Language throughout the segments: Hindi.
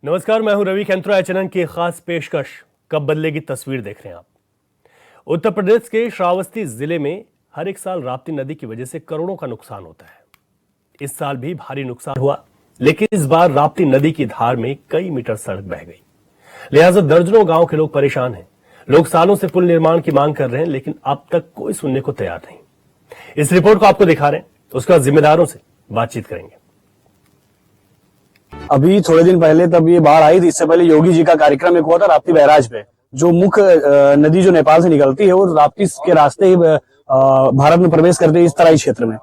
नमस्कार, मैं हूं रवि कैंत्रा। एचएनएन की खास पेशकश कब बदलेगी तस्वीर देख रहे हैं आप। उत्तर प्रदेश के श्रावस्ती जिले में हर एक साल राप्ती नदी की वजह से करोड़ों का नुकसान होता है। इस साल भी भारी नुकसान हुआ, लेकिन इस बार राप्ती नदी की धार में कई मीटर सड़क बह गई, लिहाजा दर्जनों गांव के लोग परेशान हैं। लोग सालों से पुल निर्माण की मांग कर रहे हैं, लेकिन अब तक कोई सुनने को तैयार नहीं। इस रिपोर्ट को आपको दिखा रहे हैं, उसके बाद जिम्मेदारों से बातचीत करेंगे। अभी थोड़े दिन पहले तब ये बाढ़ आई थी। इससे पहले योगी जी का कार्यक्रम एक हुआ था राप्ती बैराज पे, जो मुख्य नदी जो नेपाल से निकलती है वो राप्ती के रास्ते ही भारत में प्रवेश करती है, इस तराई क्षेत्र में।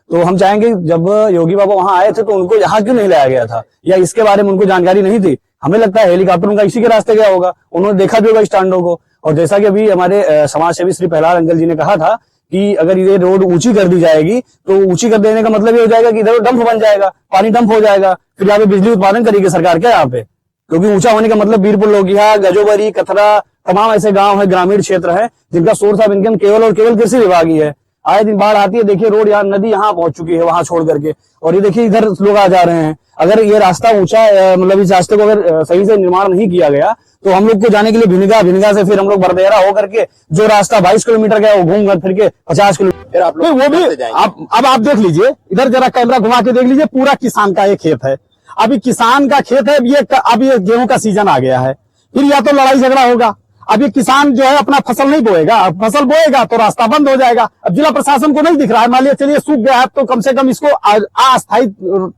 तो हम चाहेंगे, जब योगी बाबा वहां आए थे तो उनको यहाँ क्यों नहीं लाया गया था, या इसके बारे में उनको जानकारी नहीं थी। हमें लगता है हेलीकॉप्टर उनका इसी के रास्ते गया होगा, उन्होंने देखा भी होगा स्टैंडों को। और जैसा कि अभी हमारे समाज सेवी श्री प्रहलाद अंकल जी ने कहा था कि अगर ये रोड ऊंची कर दी जाएगी तो ऊंची कर देने का मतलब ये हो जाएगा कि इधर डंप बन जाएगा, पानी डंप हो जाएगा, फिर यहाँ पे बिजली उत्पादन करेगी सरकार क्या यहाँ पे। क्योंकि ऊंचा होने का मतलब बीरपुर, लोगिया, गजोबरी, कथरा, तमाम ऐसे गांव है, ग्रामीण क्षेत्र है, जिनका सोर्स ऑफ इनकम केवल और केवल कृषि विभाग ही है। आए दिन बाढ़ आती है, देखिए रोड यहाँ नदी यहाँ पहुंच चुकी है, वहां छोड़ करके, और ये देखिए इधर लोग आ जा रहे हैं। अगर ये रास्ता ऊंचा, मतलब इस रास्ते को अगर सही से निर्माण नहीं किया गया तो हम लोग को जाने के लिए भिनगा से फिर हम लोग बरदेहरा होकर के जो रास्ता 22 किलोमीटर का वो घूम फिर के 50 किलोमीटर आप लोग वो भी अब आप देख लीजिए, इधर जरा कैमरा घुमा के देख लीजिए, पूरा किसान का ये खेत है। अभी किसान का खेत है, अब ये गेहूं का सीजन आ गया है, फिर या तो लड़ाई झगड़ा होगा। अब ये किसान जो है अपना फसल नहीं बोएगा, अब फसल बोएगा तो रास्ता बंद हो जाएगा। अब जिला प्रशासन को नहीं दिख रहा है, मान लिया चलिए सूख गया है तो कम से कम इसको अस्थायी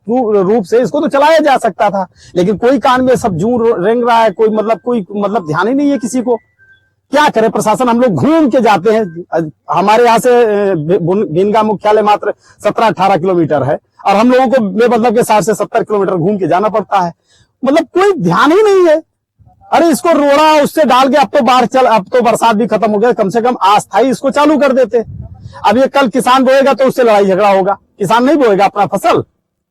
रूप से इसको तो चलाया जा सकता था, लेकिन कोई कान में सब जूं रेंग रहा है, कोई ध्यान ही नहीं है किसी को। क्या करे प्रशासन। हम लोग घूम के जाते हैं, हमारे यहाँ से भिनगा मुख्यालय मात्र 17-18 किलोमीटर है, और हम लोगों को बेमतलब के 60 से 70 किलोमीटर घूम के जाना पड़ता है। मतलब कोई ध्यान ही नहीं है। अरे इसको रोड़ा उससे डाल के, अब तो बरसात भी खत्म हो गया, कम से कम अस्थायी इसको चालू कर देते। अब ये कल किसान बोएगा तो उससे लड़ाई झगड़ा होगा, किसान नहीं बोएगा अपना फसल।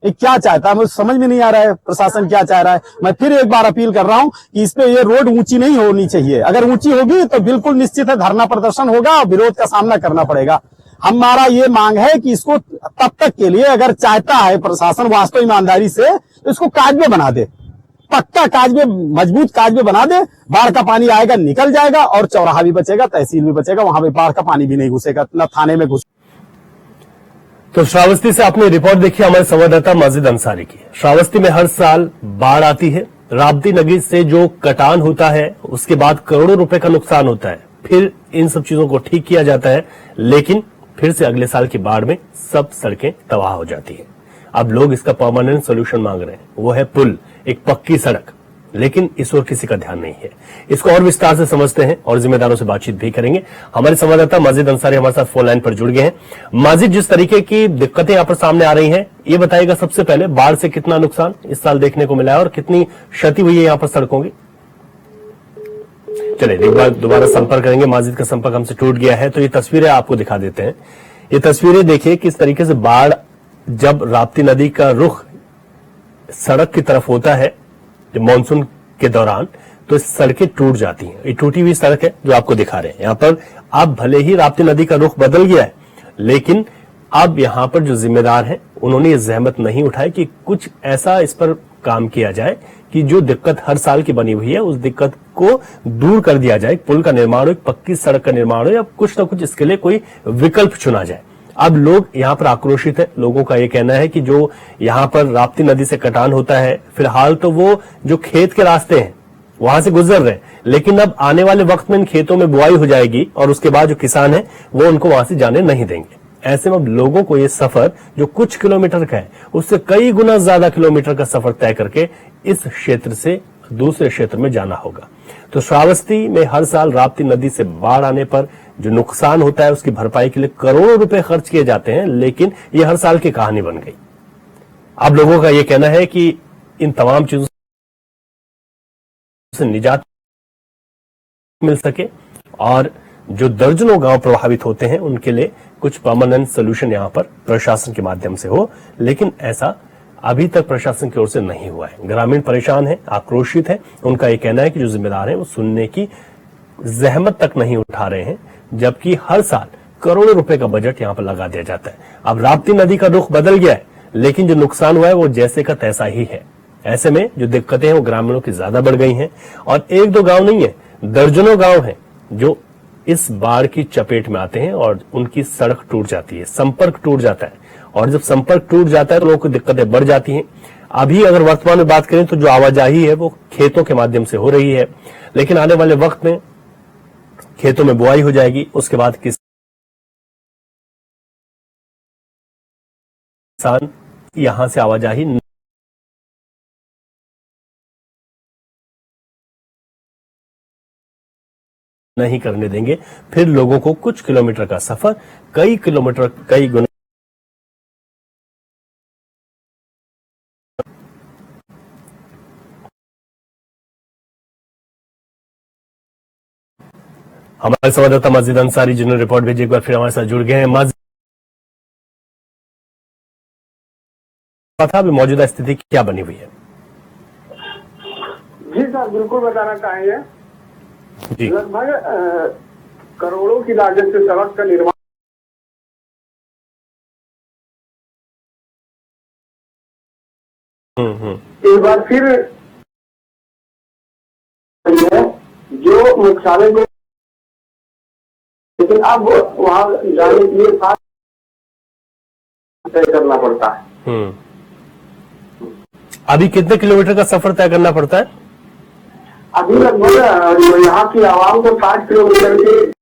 ये क्या चाहता है, मुझे समझ में नहीं आ रहा है प्रशासन क्या चाह रहा है। मैं फिर एक बार अपील कर रहा हूं कि इस पे ये रोड ऊंची नहीं होनी चाहिए। अगर ऊंची होगी तो बिल्कुल निश्चित है धरना प्रदर्शन होगा और विरोध का सामना करना पड़ेगा। हमारा ये मांग है कि इसको तब तक के लिए, अगर चाहता है प्रशासन वास्तव ईमानदारी से, तो इसको कागज में बना दे, पक्का कागज में, मजबूत कागज में बना दे। बाढ़ का पानी आएगा निकल जाएगा, और चौराहा भी बचेगा, तहसील भी बचेगा, वहां पे बाढ़ का पानी भी नहीं घुसेगा, न थाने में घुस। तो श्रावस्ती से आपने रिपोर्ट देखी हमारे संवाददाता माजिद अंसारी की। श्रावस्ती में हर साल बाढ़ आती है, राप्ती नदी से जो कटान होता है उसके बाद करोड़ों रुपए का नुकसान होता है। फिर इन सब चीजों को ठीक किया जाता है, लेकिन फिर से अगले साल की बाढ़ में सब सड़कें तबाह हो जाती है। अब लोग इसका परमानेंट सोल्यूशन मांग रहे हैं, वो है पुल, एक पक्की सड़क, लेकिन इस ओर किसी का ध्यान नहीं है। इसको और विस्तार से समझते हैं और जिम्मेदारों से बातचीत भी करेंगे। हमारे संवाददाता माजिद अंसारी हमारे साथ फोन लाइन पर जुड़ गए हैं। माजिद, जिस तरीके की दिक्कतें यहाँ पर सामने आ रही हैं, ये बताइएगा सबसे पहले बाढ़ से कितना नुकसान इस साल देखने को मिला है और कितनी क्षति हुई है यहाँ पर सड़कों की। चलिए एक बार दोबारा संपर्क करेंगे, माजिद का संपर्क हमसे टूट गया है। तो ये तस्वीरें आपको दिखा देते हैं। ये तस्वीरें देखिए किस तरीके से बाढ़, जब राप्ती नदी का रुख सड़क की तरफ होता है जब मानसून के दौरान, तो सड़कें टूट जाती हैं। ये टूटी हुई सड़क है जो आपको दिखा रहे हैं यहाँ पर। अब भले ही राप्ती नदी का रुख बदल गया है, लेकिन अब यहाँ पर जो जिम्मेदार हैं उन्होंने ये जहमत नहीं उठाई कि कुछ ऐसा इस पर काम किया जाए कि जो दिक्कत हर साल की बनी हुई है उस दिक्कत को दूर कर दिया जाए। पुल का निर्माण हो, एक पक्की सड़क का निर्माण हो, या कुछ ना कुछ इसके लिए कोई विकल्प चुना जाए। अब लोग यहाँ पर आक्रोशित है। लोगों का ये कहना है कि जो यहाँ पर राप्ती नदी से कटान होता है, फिलहाल तो वो जो खेत के रास्ते हैं वहां से गुजर रहे हैं, लेकिन अब आने वाले वक्त में इन खेतों में बुआई हो जाएगी और उसके बाद जो किसान है वो उनको वहां से जाने नहीं देंगे। ऐसे में अब लोगों को ये सफर जो कुछ किलोमीटर का है उससे कई गुना ज्यादा किलोमीटर का सफर तय करके इस क्षेत्र से दूसरे क्षेत्र में जाना होगा। तो श्रावस्ती में हर साल राप्ती नदी से बाढ़ आने पर जो नुकसान होता है उसकी भरपाई के लिए करोड़ों रुपए खर्च किए जाते हैं, लेकिन ये हर साल की कहानी बन गई। अब लोगों का यह कहना है कि इन तमाम चीजों से निजात मिल सके और जो दर्जनों गांव प्रभावित होते हैं उनके लिए कुछ परमानेंट सोल्यूशन यहां पर प्रशासन के माध्यम से हो, लेकिन ऐसा अभी तक प्रशासन की ओर से नहीं हुआ है। ग्रामीण परेशान है, आक्रोशित है। उनका यह कहना है कि जो जिम्मेदार है वो सुनने की जहमत तक नहीं उठा रहे हैं, जबकि हर साल करोड़ों रुपए का बजट यहां पर लगा दिया जाता है। अब राप्ती नदी का रुख बदल गया है, लेकिन जो नुकसान हुआ है वो जैसे का तैसा ही है। ऐसे में जो दिक्कतें हैं वो ग्रामीणों की ज्यादा बढ़ गई हैं और एक दो गांव नहीं है, दर्जनों गांव हैं जो इस बाढ़ की चपेट में आते हैं और उनकी सड़क टूट जाती है, संपर्क टूट जाता है और जब संपर्क टूट जाता है तो लोगों को दिक्कतें बढ़ जाती हैं। अभी अगर वर्तमान में बात करें तो जो आवाजाही है वो खेतों के माध्यम से हो रही है, लेकिन आने वाले वक्त में खेतों में बुआई हो जाएगी, उसके बाद किसान यहां से आवाजाही नहीं करने देंगे, फिर लोगों को कुछ किलोमीटर का सफर कई किलोमीटर कई गुना हमारे संवाददाता मस्जिद अंसारी जिन्होंने रिपोर्ट भेजी एक बार फिर हमारे साथ जुड़ गए हैं। मस्जिद, अभी मौजूदा स्थिति क्या बनी हुई है? जी सर, बिल्कुल बताना चाहेंगे। जी, लगभग करोड़ों की लागत से सड़क का निर्माण एक बार फिर है जो मुख्यालय को, लेकिन अब वहां जाने के लिए साथ तय करना पड़ता है। अभी कितने किलोमीटर का सफर तय करना पड़ता है? अभी लगभग यहाँ की आवाम को 60 किलोमीटर की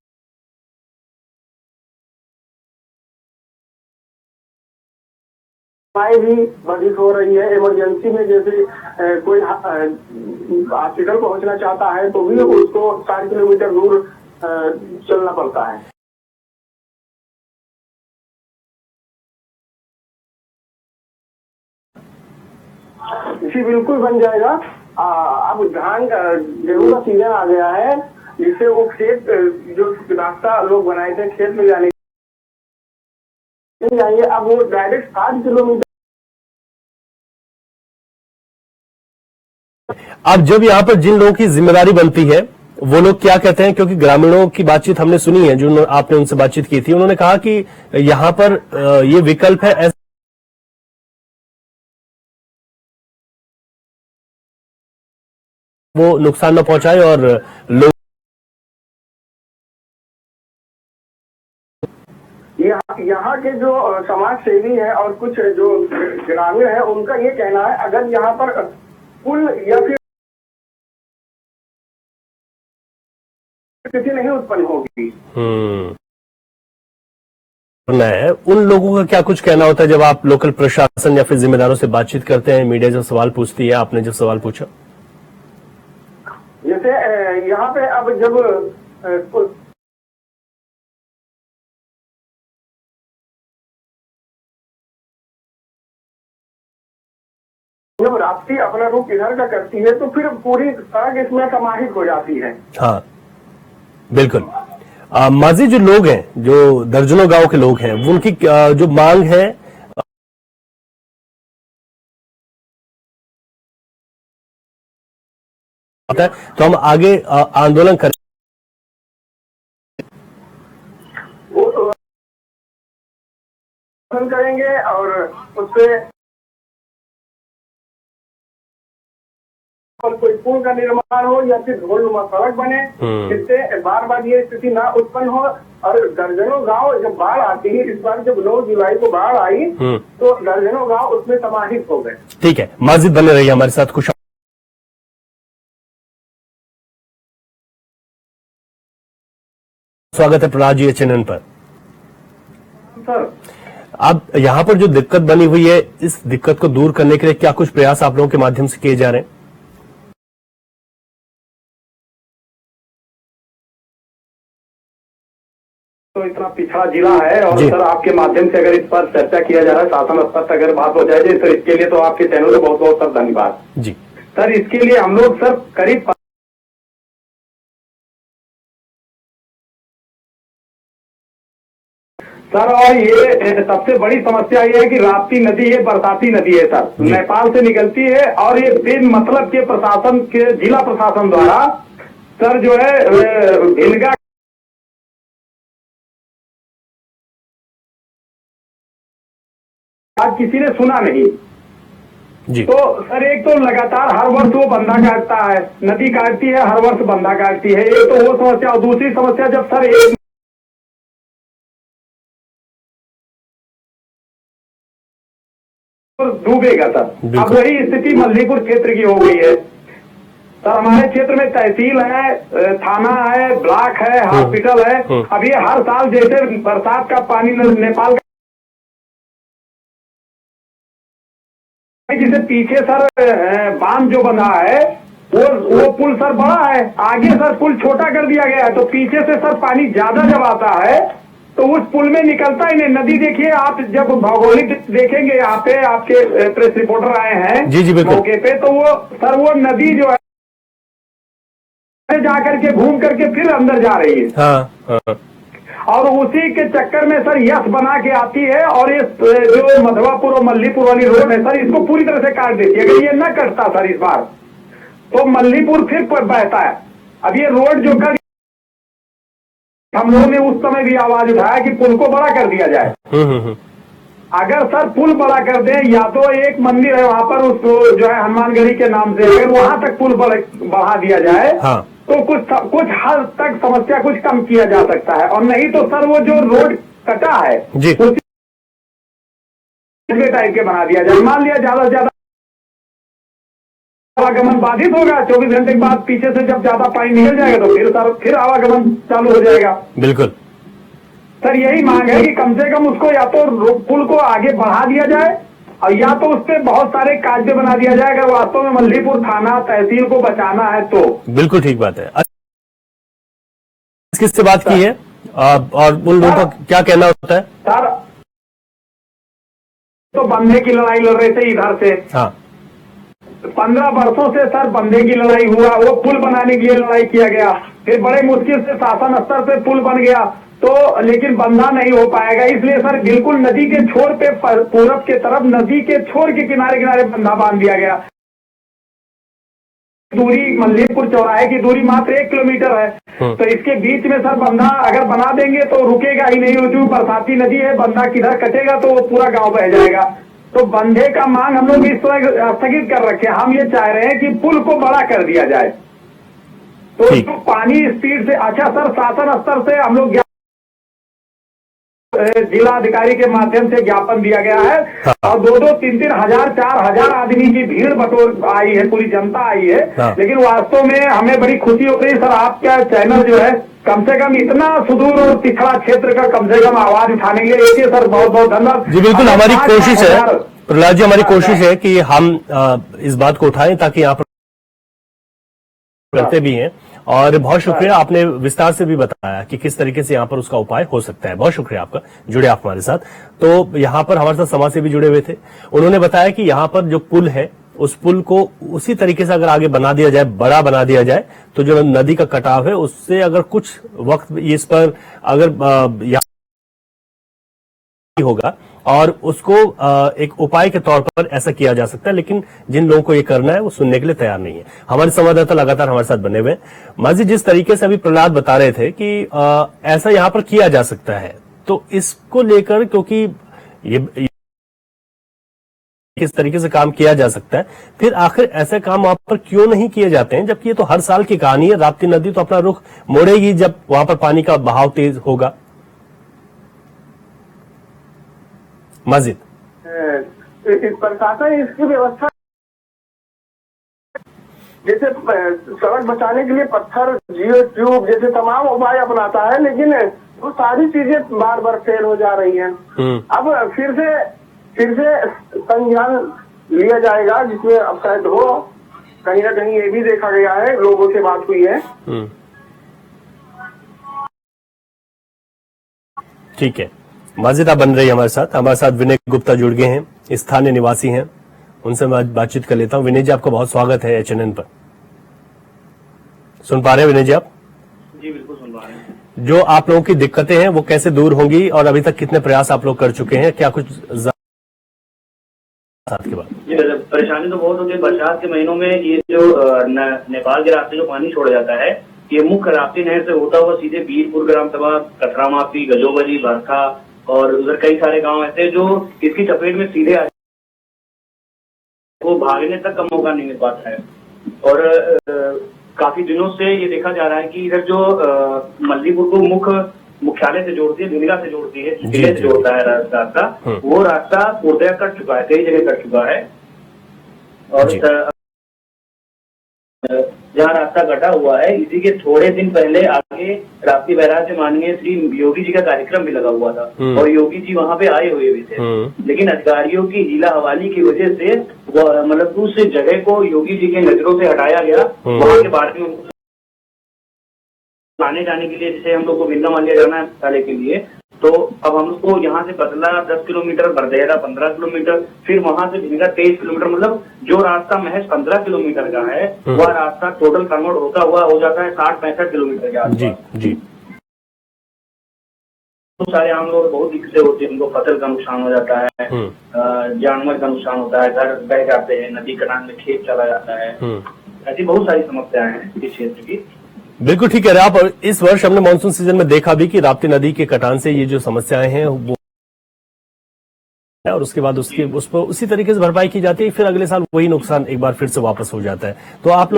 भी बाधित हो रही है। इमरजेंसी में जैसे कोई हॉस्पिटल पहुंचना चाहता है तो भी उसको 60 किलोमीटर दूर चलना पड़ता है। जी बिल्कुल बन जाएगा। अब धान गेहूं का सीजन आ गया है, जिससे वो खेत जो रास्ता लोग बनाए थे खेत में जाने जाएंगे, अब वो डायरेक्ट 60 किलोमीटर। अब जब यहाँ पर जिन लोगों की जिम्मेदारी बनती है वो लोग क्या कहते हैं, क्योंकि ग्रामीणों की बातचीत हमने सुनी है, जो आपने उनसे बातचीत की थी, उन्होंने कहा कि यहाँ पर ये विकल्प है, वो नुकसान न पहुंचाए और लोग यहाँ के जो समाज सेवी है और कुछ जो ग्रामीण है उनका ये कहना है, अगर यहाँ पर पुल या फिर स्थिति नहीं उत्पन्न होगी। है उन लोगों का क्या कुछ कहना होता है जब आप लोकल प्रशासन या फिर जिम्मेदारों से बातचीत करते हैं, मीडिया जब सवाल पूछती है, आपने जब सवाल पूछा? जैसे यहाँ पे अब जब राप्ती अपना रुख इधर का करती है तो फिर पूरी सड़क इसमें समाहित हो जाती है। हाँ बिल्कुल। माजी जो लोग हैं, जो दर्जनों गांव के लोग हैं, उनकी जो मांग है तो हम आगे आंदोलन करेंगे और उससे पर कोई पुल का निर्माण हो या फिर ढोलनुमा सड़क बने, जिससे बार बार ये स्थिति ना उत्पन्न हो। और दर्जनों गांव जब बाढ़ आती है, इस बार जब 9 जुलाई को बाढ़ आई तो दर्जनों गांव उसमें समाहित हो गए। ठीक है, माजिद बने रहिए हमारे साथ। खुश स्वागत है प्रहलाद जी चैनल पर। सर, अब यहाँ पर जो दिक्कत बनी हुई है, इस दिक्कत को दूर करने के लिए क्या कुछ प्रयास आप लोगों के माध्यम से किए जा रहे हैं? तो इतना पिछड़ा जिला है और सर आपके माध्यम से अगर इस पर चर्चा किया जा रहा है, शासन स्तर पर अगर बात हो जाए तो इसके लिए तो आपके चैनल को बहुत बहुत सर धन्यवाद जी सर। इसके लिए हम लोग सर करीब सर, और ये सबसे बड़ी समस्या ये है कि राप्ती नदी ये बरसाती नदी है सर, नेपाल से निकलती है और ये बिन मतलब के प्रशासन के जिला प्रशासन द्वारा सर जो है भिलगा आज किसी ने सुना नहीं। जी। तो सर एक तो लगातार हर वर्ष वो बंदा काटता है, नदी काटती है, हर वर्ष बंदा काटती है, एक तो वो समस्या। और दूसरी समस्या, जब सर एक डूबेगा सर, अब वही स्थिति मल्लीपुर क्षेत्र की हो गई है सर। हमारे क्षेत्र में तहसील है, थाना है, ब्लॉक है, हॉस्पिटल है। अब ये हर साल जैसे बरसात का पानी नेपाल का, जिसे पीछे सर बांध जो बना है, वो पुल सर बड़ा है, आगे सर पुल छोटा कर दिया गया है, तो पीछे से सर पानी ज्यादा जब आता है तो उस पुल में निकलता ही नहीं। नदी देखिए आप, जब भौगोलिक देखेंगे यहाँ पे, आपके प्रेस रिपोर्टर आए हैं जी बिल्कुल मौके पे, तो वो सर वो नदी जो है जा करके घूम करके फिर अंदर जा रही है। हाँ। और उसी के चक्कर में सर यश बना के आती है, और ये जो मधवापुर और मल्लीपुर वाली रोड है सर, इसको पूरी तरह से काट देती है। अगर ये न कटता सर इस बार, तो मल्लीपुर फिर बहता है। अब ये रोड जो कर, हम लोगों ने उस समय भी आवाज उठाया कि पुल को बड़ा कर दिया जाए। अगर सर पुल बड़ा कर दें, या तो एक मंदिर है वहां पर, उसको जो है हनुमानगढ़ी के नाम से, अगर वहां तक पुल बढ़ा दिया जाए, हाँ। तो कुछ हद तक समस्या कुछ कम किया जा सकता है। और नहीं तो सर वो जो रोड कटा है उसी टाइप के बना दिया जाए। मान लिया ज्यादा से ज्यादा आवागमन बाधित होगा, 24 घंटे के बाद पीछे से जब ज्यादा पानी निकल जाएगा तो फिर आवागमन चालू हो जाएगा। बिल्कुल सर यही मांग है कि कम से कम उसको या तो पुल को आगे बढ़ा दिया जाए, और या तो उस पर बहुत सारे कायदे बना दिया जाए, अगर वास्तव में मल्लीपुर थाना तहसील को बचाना है तो। बिल्कुल ठीक बात है। किससे बात की है और उन लोगों का क्या कहना होता है? सर तो बंदे की लड़ाई लड़ रहे थे इधर से, हाँ। 15 वर्षों से सर बंदे की लड़ाई हुआ, वो पुल बनाने के लिए लड़ाई किया गया, फिर बड़े मुश्किल से शासन स्तर पे पुल बन गया, तो लेकिन बंदा नहीं हो पाएगा। इसलिए सर बिल्कुल नदी के छोर पे, पूरब के तरफ नदी के छोर के किनारे किनारे बंदा बांध दिया गया। दूरी मल्लीपुर चौराहे की दूरी मात्र 1 किलोमीटर है, तो इसके बीच में सर बंदा अगर बना देंगे तो रुकेगा ही नहीं। जो बरसाती नदी है, बंदा किधर कटेगा तो वो पूरा गांव बह जाएगा। तो बंधे का मांग हम लोग इस तरह स्थगित कर रखे। हम ये चाह रहे हैं कि पुल को बड़ा कर दिया जाए, तो जो पानी स्पीड से, अच्छा सर शासन स्तर से हम लोग जिला अधिकारी के माध्यम से ज्ञापन दिया गया है, हाँ। और 2-2, 3-3 हजार, 4,000 आदमी की भीड़ बटोर आई है, पूरी जनता आई है, हाँ। लेकिन वास्तव में हमें बड़ी खुशी हो रही है सर, आपका चैनल जो है कम से कम इतना सुदूर और पिछड़ा क्षेत्र का कम से कम आवाज उठाने के लिए, सर बहुत बहुत धन्यवाद जी। बिल्कुल हमारी कोशिश है प्रहलाद जी, हमारी कोशिश है कि हम इस बात को उठाएं ताकि यहाँ पर करते भी हैं। और बहुत शुक्रिया, आपने विस्तार से भी बताया कि किस तरीके से यहाँ पर उसका उपाय हो सकता है। बहुत शुक्रिया आपका, जुड़े आप हमारे साथ। तो यहाँ पर हमारे साथ समाज सेवी जुड़े हुए थे, उन्होंने बताया कि यहाँ पर जो पुल है, उस पुल को उसी तरीके से अगर आगे बना दिया जाए, बड़ा बना दिया जाए, तो जो नदी का कटाव है उससे अगर कुछ वक्त इस पर अगर होगा, और उसको एक उपाय के तौर पर ऐसा किया जा सकता है। लेकिन जिन लोगों को ये करना है वो सुनने के लिए तैयार नहीं है। हमारे संवाददाता लगातार हमारे साथ बने हुए हैं। माजी, जिस तरीके से अभी प्रहलाद बता रहे थे कि ऐसा यहां पर किया जा सकता है, तो इसको लेकर, क्योंकि ये किस तरीके से काम किया जा सकता है, फिर आखिर ऐसे काम वहां पर क्यों नहीं किए जाते हैं, जबकि ये तो हर साल की कहानी है। राप्ती नदी तो अपना रुख मोड़ेगी जब वहां पर पानी का बहाव तेज होगा। मस्जिद प्रशासन इसकी व्यवस्था, जैसे सड़क बचाने के लिए पत्थर, जियो ट्यूब जैसे तमाम उपाय अपनाता है, लेकिन वो सारी चीजें बार बार फेल हो जा रही हैं। अब फिर से संज्ञान लिया जाएगा, जिसमें अब शायद हो, कहीं ना कहीं ये भी देखा गया है, लोगों से बात हुई है। ठीक है, माजिद आप बन रही है हमारे साथ विनय गुप्ता जुड़ गए हैं, स्थानीय निवासी हैं, उनसे मैं बातचीत कर लेता हूं। विनय जी, आपका बहुत स्वागत है HNN पर। सुन पा रहे हैं विनय जी आप? जी बिल्कुल सुन पा रहे हैं। जो आप लोगों की दिक्कतें हैं वो कैसे दूर होंगी, और अभी तक कितने प्रयास आप लोग कर चुके हैं, क्या कुछ के बाद? जी परेशानी तो बहुत होती है बरसात के महीनों में। ये जो नेपाल के रास्ते जो पानी छोड़ा जाता है, ये मुख्य राप्ती नहर से होता हुआ सीधे बीरपुर ग्राम सभा, कथरामापी, गजोबली, बरखा और उधर कई सारे गांव ऐसे जो इसकी चपेट में सीधे वो भागने तक का मौका नहीं मिल पाता है। और काफी दिनों से ये देखा जा रहा है कि इधर जो मल्लीपुर को मुख्यालय से जोड़ती है, भिलगा से जोड़ती है, जिले से जोड़ता है रास्ता, वो रास्ता पूर्णतः कट चुका है, कई जगह कट चुका है। और जहाँ रास्ता कटा हुआ है, इसी के थोड़े दिन पहले आगे राप्ती बैराज से माननीय श्री योगी जी का कार्यक्रम भी लगा हुआ था और योगी जी वहाँ पे आए हुए भी थे, लेकिन अधिकारियों की हीला हवाली की वजह से मतलब उस जगह को योगी जी के नजरों से हटाया गया। वहाँ के बारे में आने जाने के लिए, जैसे हम लोग को बिंदा मालिया जाना है मुख्यालय के लिए, तो अब हम लोग को यहाँ से बदला 10 किलोमीटर, बरदेहरा 15 किलोमीटर, फिर वहां से भिलगा 23 किलोमीटर, मतलब जो रास्ता महज 15 किलोमीटर का है वह रास्ता टोटल कन्वर्ट होता हुआ हो जाता है 60-65 किलोमीटर के आसपास। जी। तो सारे आम लोग बहुत दिक्कतें होती है, उनको फसल का नुकसान हो जाता है, जानवर का नुकसान होता है, घर बह जाते हैं, नदी कटान में खेत चला जाता है, ऐसी बहुत सारी समस्याएं हैं इस क्षेत्र की। बिल्कुल ठीक कह रहे हैं आप। और इस वर्ष हमने मानसून सीजन में देखा भी कि राप्ती नदी के कटान से ये जो समस्याएं हैं वो, और उसके बाद उस पर उसी तरीके से भरपाई की जाती है, फिर अगले साल वही नुकसान एक बार फिर से वापस हो जाता है। तो आप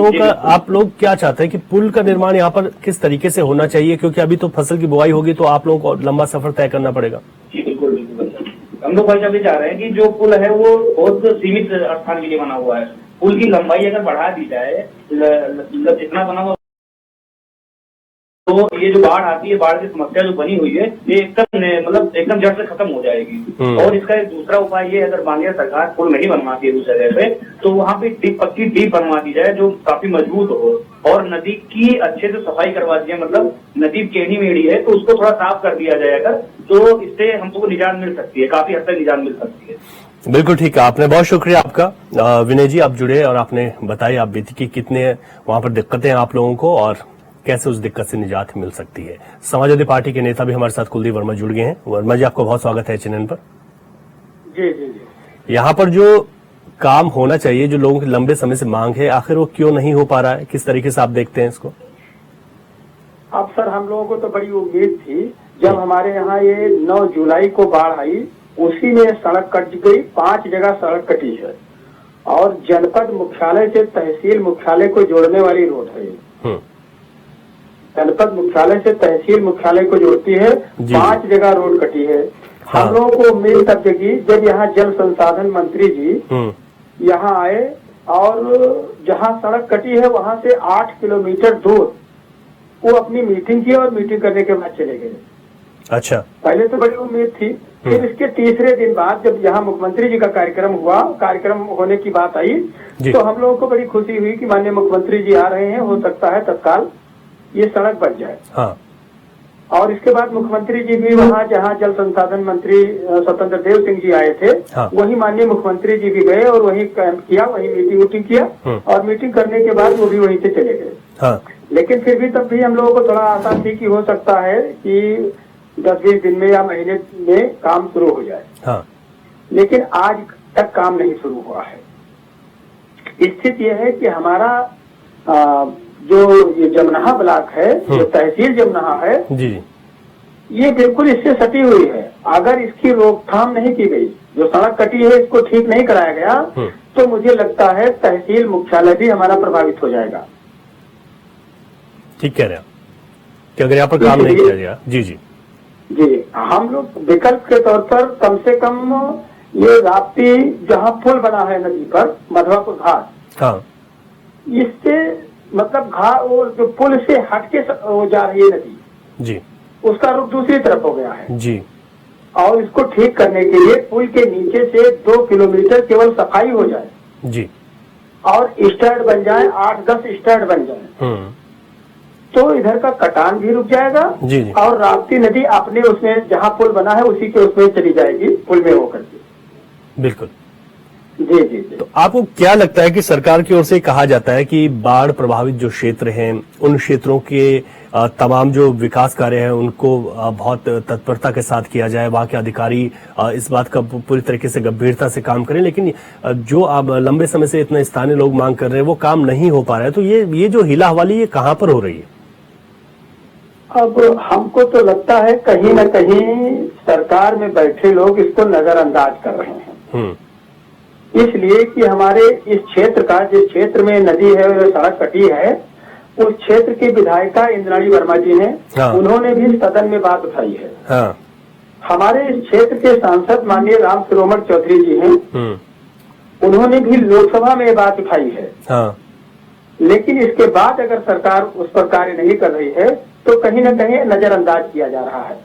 लोग क्या चाहते हैं कि पुल का निर्माण यहाँ पर किस तरीके से होना चाहिए, क्योंकि अभी तो फसल की बुआई होगी तो आप लोगों को लंबा सफर तय करना पड़ेगा। जी बिल्कुल बिल्कुल, हम लोग भाई अभी चाह रहे हैं कि जो पुल है वो बहुत सीमित स्थान के लिए बना हुआ है। पुल की लंबाई अगर बढ़ा दी जाए, जितना बना हुआ, तो ये जो बाढ़ आती है, बाढ़ की समस्या जो बनी हुई है, ये एकदम जड़ से खत्म हो जाएगी। और इसका एक दूसरा उपाय ये, अगर बांग्ला सरकार पुल नहीं बनवाती है उस जगह पे, तो वहाँ पे पक्की डीप बनवा दी जाए जो काफी मजबूत हो, और नदी की अच्छे से सफाई करवा दी जाए, मतलब नदी टेढ़ी मेढ़ी है तो उसको थोड़ा साफ कर दिया जाए अगर, तो इससे हमको निजात मिल सकती है, काफी हद तक निजात मिल सकती है। बिल्कुल ठीक है, आपने बहुत शुक्रिया आपका। विनय जी, आप जुड़े और आपने बताया आप बीती की कितने वहां पर दिक्कतें हैं आप लोगों को और कैसे उस दिक्कत से निजात मिल सकती है। समाजवादी पार्टी के नेता भी हमारे साथ कुलदीप वर्मा जुड़ गए हैं। वर्मा जी, आपको बहुत स्वागत है चैनल पर। जी जी जी। यहाँ पर जो काम होना चाहिए, जो लोगों की लंबे समय से मांग है, आखिर वो क्यों नहीं हो पा रहा है, किस तरीके से आप देखते हैं इसको? अब सर, हम लोगों को तो बड़ी उम्मीद थी, जब हमारे यहाँ ये 9 जुलाई को बाढ़ आई, उसी में सड़क कट गई, 5 जगह सड़क कटी है, और जनपद मुख्यालय से तहसील मुख्यालय को जोड़ने वाली रोड है। जनपद मुख्यालय से तहसील मुख्यालय को जोड़ती है, 5 जगह रोड कटी है। हाँ। हम लोगों को उम्मीद तब जगी जब यहाँ जल संसाधन मंत्री जी यहाँ आए, और जहाँ सड़क कटी है वहाँ से 8 किलोमीटर दूर वो अपनी मीटिंग की, और मीटिंग करने के बाद चले गए। अच्छा, पहले तो बड़ी उम्मीद थी, फिर इसके तीसरे दिन बाद जब यहाँ मुख्यमंत्री जी का कार्यक्रम हुआ, कार्यक्रम होने की बात आई, तो हम लोगों को बड़ी खुशी हुई कि माननीय मुख्यमंत्री जी आ रहे हैं, हो सकता है तत्काल ये सड़क बन जाए। हाँ। और इसके बाद मुख्यमंत्री जी भी वहाँ जहाँ जल संसाधन मंत्री स्वतंत्र देव सिंह जी आए थे, हाँ। वही माननीय मुख्यमंत्री जी भी गए और वही कैंप किया, वही मीटिंग किया, और मीटिंग करने के बाद वो भी वहीं से चले गए। हाँ। लेकिन फिर भी तब भी हम लोगों को थोड़ा आशा थी कि हो सकता है कि 10-20 दिन में या महीने में काम शुरू हो जाए। हाँ। लेकिन आज तक काम नहीं शुरू हुआ है। स्थिति यह है कि हमारा जो ये जमनहा ब्लॉक है, जो तहसील जमनहा है जी, ये बिल्कुल इससे सटी हुई है। अगर इसकी रोकथाम नहीं की गई, जो सड़क कटी है इसको ठीक नहीं कराया गया, तो मुझे लगता है तहसील मुख्यालय भी हमारा प्रभावित हो जाएगा। ठीक कह रहे हैं कि अगर यहाँ पर काम नहीं किया गया। जी जी जी, हम लोग विकल्प के तौर पर कम से कम ये राप्ती जहाँ पुल बना है नदी पर, मधवापुर घाट, हाँ, इससे मतलब घाट वो जो पुल से हटके हो जा रही है नदी जी, उसका रुख दूसरी तरफ हो गया है जी, और इसको ठीक करने के लिए पुल के नीचे से 2 किलोमीटर केवल सफाई हो जाए जी, और स्टैंड बन जाए, 8-10 स्टैंड बन जाए, तो इधर का कटान भी रुक जाएगा जी, जी। और राप्ती नदी अपने उसमें जहाँ पुल बना है उसी के उसमें चली जाएगी, पुल में होकर के। बिल्कुल। जी जी जी। तो आपको क्या लगता है कि सरकार की ओर से कहा जाता है कि बाढ़ प्रभावित जो क्षेत्र हैं, उन क्षेत्रों के तमाम जो विकास कार्य हैं उनको बहुत तत्परता के साथ किया जाए, वहां के अधिकारी इस बात का पूरी तरीके से गंभीरता से काम करें, लेकिन जो अब लंबे समय से इतना स्थानीय लोग मांग कर रहे हैं वो काम नहीं हो पा रहा है, तो ये जो हिला हवाली ये कहाँ पर हो रही है? अब हमको तो लगता है कहीं न कहीं सरकार में बैठे लोग इसको नजरअंदाज कर रहे हैं। इसलिए कि हमारे इस क्षेत्र का, जिस क्षेत्र में नदी है और सड़क कटी है, उस क्षेत्र की विधायिका इंद्राणी वर्मा जी हैं। हाँ। उन्होंने भी सदन में बात उठाई है। हाँ। हमारे इस क्षेत्र के सांसद माननीय राम शिरोमण चौधरी जी हैं, उन्होंने भी लोकसभा में ये बात उठाई है। हाँ। लेकिन इसके बाद अगर सरकार उस पर कार्य नहीं कर रही है तो कहीं न कहीं नजरअंदाज किया जा रहा है।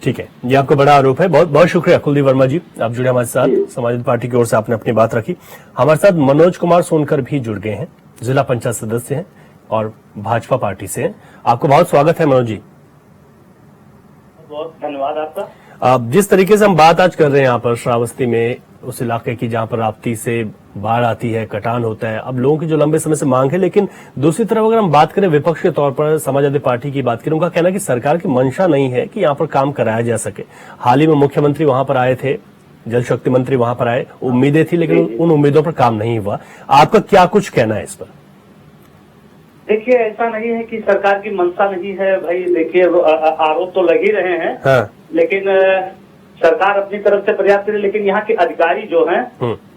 ठीक है, ये आपका बड़ा आरोप है। बहुत बहुत शुक्रिया कुलदीप वर्मा जी, आप जुड़े हमारे साथ। समाजवादी पार्टी की ओर से आपने अपनी बात रखी। हमारे साथ मनोज कुमार सोनकर भी जुड़ गए हैं, जिला पंचायत सदस्य हैं और भाजपा पार्टी से हैं। आपको बहुत स्वागत है मनोज जी। बहुत धन्यवाद आपका। जिस तरीके से हम बात आज कर रहे हैं यहाँ पर श्रावस्ती में, उस इलाके की जहां पर राप्ती से बाढ़ आती है, कटान होता है, अब लोगों की जो लंबे समय से मांग है, लेकिन दूसरी तरफ अगर हम बात करें विपक्ष के तौर पर, समाजवादी पार्टी की बात करें, उनका कहना है कि सरकार की मंशा नहीं है कि यहाँ पर काम कराया जा सके। हाल ही में मुख्यमंत्री वहां पर आए थे, जल शक्ति मंत्री वहां पर आए, उम्मीदें थी लेकिन उन उम्मीदों पर काम नहीं हुआ। आपका क्या कुछ कहना है इस पर? देखिए, ऐसा नहीं है कि सरकार की मंशा नहीं है भाई। देखिए, आरोप तो लग ही रहे हैं। हाँ। लेकिन सरकार अपनी तरफ से प्रयास करे, लेकिन यहाँ के अधिकारी जो हैं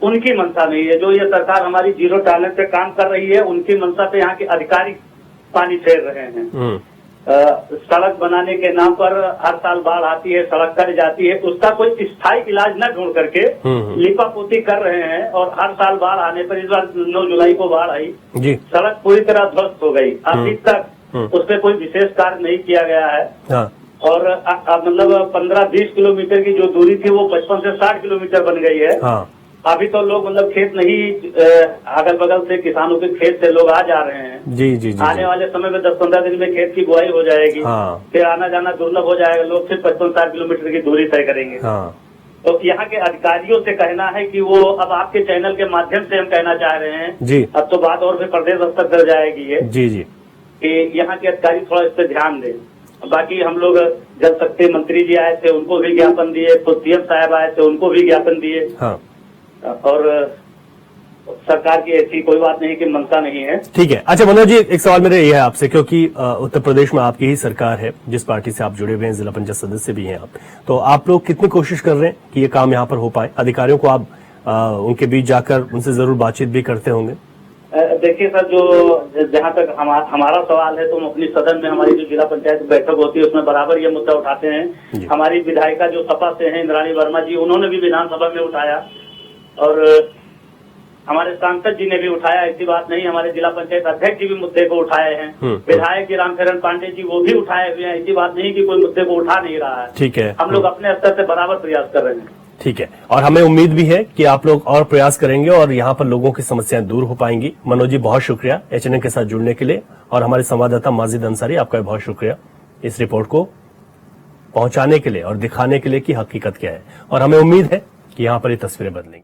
उनकी मंशा नहीं है। जो ये सरकार हमारी जीरो टॉलरेंस पे काम कर रही है, उनकी मंशा पे यहाँ के अधिकारी पानी फेर रहे हैं। सड़क बनाने के नाम पर हर साल बाढ़ आती है, सड़क कट जाती है, उसका कोई स्थायी इलाज न ढूंढ करके लिपापोती कर रहे हैं। और हर साल बाढ़ आने पर, इस बार 9 जुलाई को बाढ़ आई, सड़क पूरी तरह ध्वस्त हो गई। अभी तक उस पर कोई विशेष कार्य नहीं किया गया है। हाँ। और मतलब 15-20 किलोमीटर की जो दूरी थी वो 55 से 60 किलोमीटर बन गई है। हाँ। अभी तो लोग मतलब खेत नहीं, अगल बगल से किसानों के खेत से लोग आ जा रहे हैं। जी जी जी। आने वाले समय में 10-15 दिन में खेत की बुआई हो जाएगी। हाँ। फिर आना जाना दुर्लभ हो जाएगा, लोग फिर 55-60 किलोमीटर की दूरी तय करेंगे। हाँ। तो यहाँ के अधिकारियों से कहना है कि वो, अब आपके चैनल के माध्यम से हम कहना चाह रहे हैं जी, अब तो बात और भी प्रदेश स्तर पर जाएगी ये, जी जी, कि यहाँ के अधिकारी थोड़ा इस पर ध्यान दें। बाकी हम लोग जल शक्ति मंत्री जी आए थे, उनको भी ज्ञापन दिए, खुद सीएम साहब आए थे, उनको भी ज्ञापन दिए। हाँ। और सरकार की ऐसी कोई बात नहीं कि मंशा नहीं है। ठीक है। अच्छा मनोज जी, एक सवाल मेरा ये है आपसे, क्योंकि उत्तर प्रदेश में आपकी ही सरकार है, जिस पार्टी से आप जुड़े हुए हैं, जिला पंचायत सदस्य भी हैं आप, तो आप लोग कितनी कोशिश कर रहे हैं कि ये काम यहाँ पर हो पाए? अधिकारियों को आप उनके बीच जाकर उनसे जरूर बातचीत भी करते होंगे। देखिए सर, जो जहाँ तक हमारा सवाल है, तो हम अपनी सदन में, हमारी जो जिला पंचायत बैठक होती है, उसमें बराबर ये मुद्दा उठाते हैं। हमारी विधायिका जो सपा से हैं, इंद्राणी वर्मा जी, उन्होंने भी विधानसभा में उठाया और हमारे सांसद जी ने भी उठाया। ऐसी बात नहीं, हमारे जिला पंचायत अध्यक्ष जी भी मुद्दे को उठाए हैं। विधायक जी रामचरण पांडे जी, वो भी उठाए हुए हैं। ऐसी बात नहीं कि कोई मुद्दे को उठा नहीं रहा है। ठीक है, हम लोग अपने स्तर से बराबर प्रयास कर रहे हैं। ठीक है, और हमें उम्मीद भी है कि आप लोग और प्रयास करेंगे और यहाँ पर लोगों की समस्याएं दूर हो पाएंगी। मनोज जी, बहुत शुक्रिया एचएनएन के साथ जुड़ने के लिए, और हमारे संवाददाता माजिद अंसारी, आपका बहुत शुक्रिया इस रिपोर्ट को पहुंचाने के लिए और दिखाने के लिए कि हकीकत क्या है। और हमें उम्मीद है कि यहाँ पर ये तस्वीरें बदलेंगी।